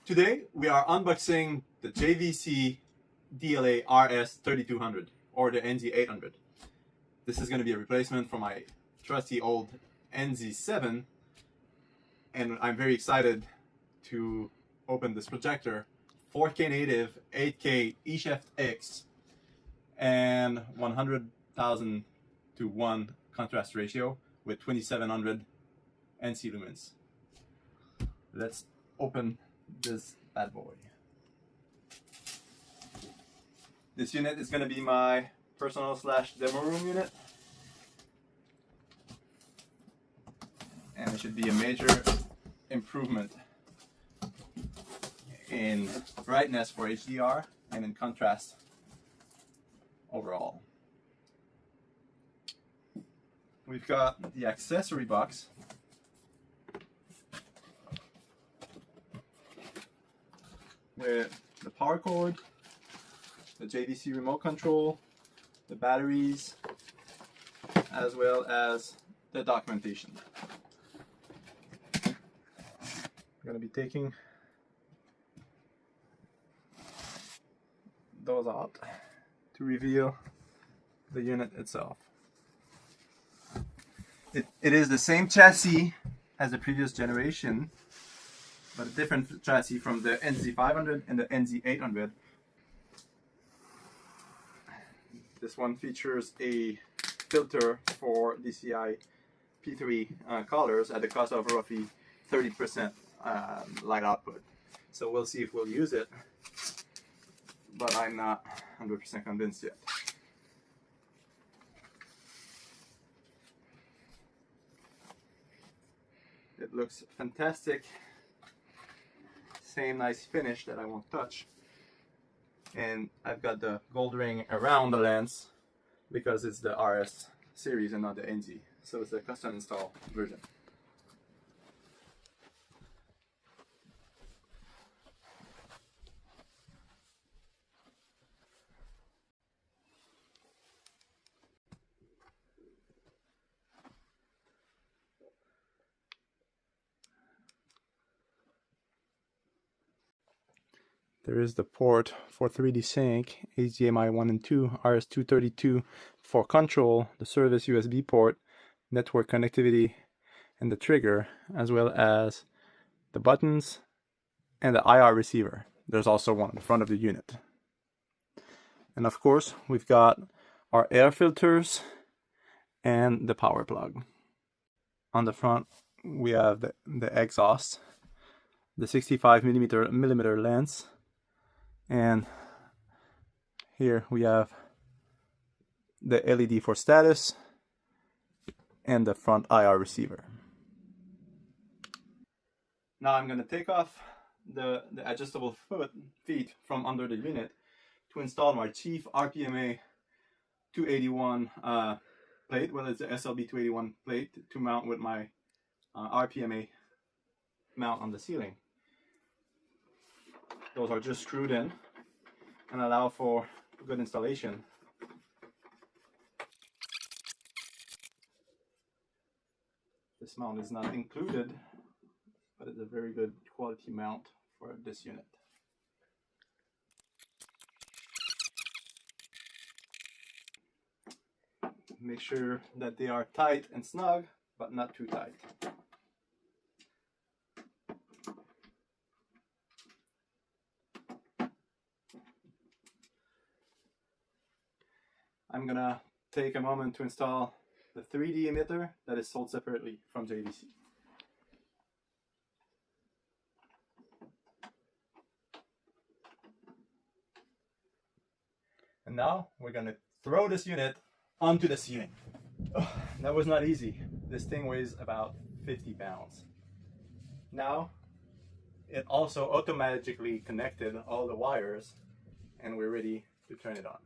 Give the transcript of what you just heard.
Today we are unboxing the JVC DLA RS3200 or the NZ800. This is going to be a replacement for my trusty old NZ7, and I'm very excited to open this projector. 4K native, 8K e-shiftX, and 100,000 to 1 contrast ratio with 2700 NC lumens. Let's open this bad boy. This unit is going to be my personal / demo room unit, and it should be a major improvement in brightness for HDR and in contrast overall. We've got the accessory box with the power cord, the JVC remote control, the batteries, as well as the documentation. I'm going to be taking those out to reveal the unit itself. It is the same chassis as the previous generation, but a different chassis from the NZ500 and the NZ800. This one features a filter for DCI P3 colors at the cost of roughly 30% light output. So we'll see if we'll use it, but I'm not 100% convinced yet. It looks fantastic. Same nice finish that I won't touch. And I've got the gold ring around the lens because it's the RS series and not the NZ. So it's a custom install version. There is the port for 3D sync, HDMI 1 and 2, RS232 for control, the service USB port, network connectivity, and the trigger, as well as the buttons and the IR receiver. There's also one in the front of the unit. And of course, we've got our air filters and the power plug. On the front, we have the exhaust, the 65 millimeter lens, and here we have the LED for status and the front IR receiver. Now I'm going to take off the adjustable feet from under the unit to install my Chief RPMA 281 plate. Well, it's the SLB 281 plate to mount with my RPMA mount on the ceiling. Those are just screwed in and allow for good installation. This mount is not included, but it's a very good quality mount for this unit. Make sure that they are tight and snug, but not too tight. I'm gonna take a moment to install the 3D emitter that is sold separately from JVC. And now we're gonna throw this unit onto the ceiling. Oh, that was not easy. This thing weighs about 50 pounds. Now it also automatically connected all the wires, and we're ready to turn it on.